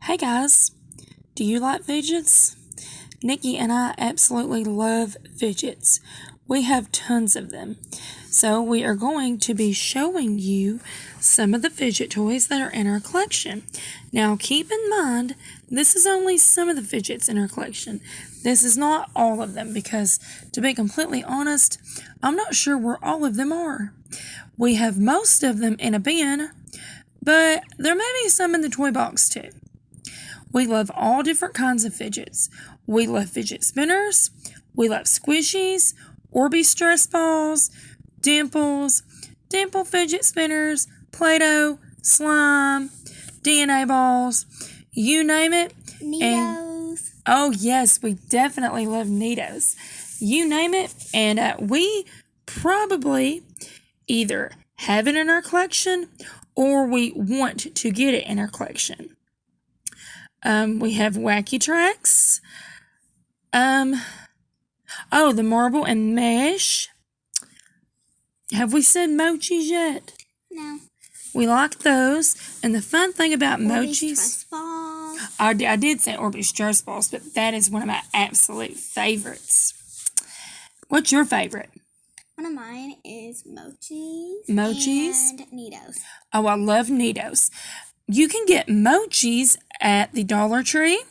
Hey guys, do you like fidgets? Nikki and I absolutely love fidgets. We have tons of them. So we are going to be showing you some of the fidget toys that are in our collection. Now keep in mind, this is only some of the fidgets in our collection. This is not all of them because, to be completely honest, I'm not sure where all of them are. We have most of them in a bin, but there may be some in the toy box too. We love all different kinds of fidgets. We love fidget spinners, we love squishies, Orby stress balls, dimples, dimple fidget spinners, Play-Doh, slime, DNA balls, you name it. Neatos. Oh yes, we definitely love Neatos. You name it, and we probably either have it in our collection or we want to get it in our collection. We have Wacky Tracks. The marble and mesh. Have we said mochis yet? No. We like those. And the fun thing about mochis... Stress balls. I did say Orby stress balls, but that is one of my absolute favorites. What's your favorite? One of mine is mochis. Mochis? And Neatos. Oh, I love Neatos. You can get mochis at the Dollar Tree,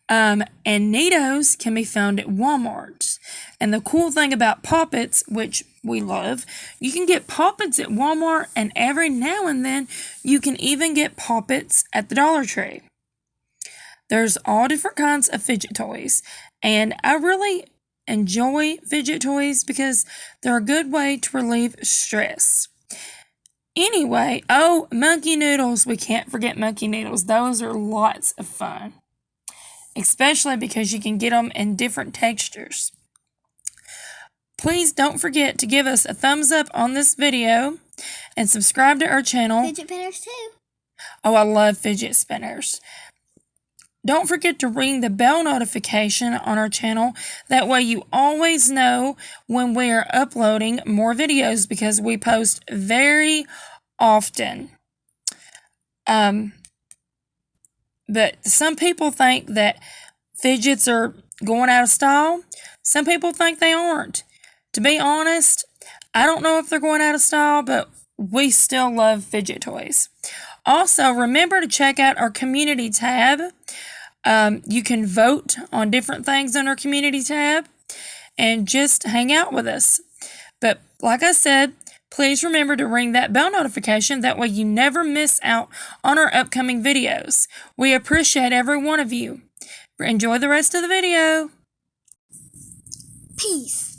and Neatos can be found at Walmart. And the cool thing about Poppets, which we love, you can get Poppets at Walmart, and every now and then you can even get Poppets at the Dollar Tree. There's all different kinds of fidget toys, and I really enjoy fidget toys because they're a good way to relieve stress. Anyway, monkey noodles. We can't forget monkey noodles. Those are lots of fun, especially because you can get them in different textures. Please don't forget to give us a thumbs up on this video and subscribe to our channel. Fidget spinners too. Oh, I love fidget spinners. Don't forget to ring the bell notification on our channel. That way you always know when we are uploading more videos because we post very often. But some people think that fidgets are going out of style. Some people think they aren't. To be honest, I don't know if they're going out of style, but we still love fidget toys. Also, remember to check out our community tab. You can vote on different things on our community tab and just hang out with us. But like I said, please remember to ring that bell notification. That way you never miss out on our upcoming videos. We appreciate every one of you. Enjoy the rest of the video. Peace.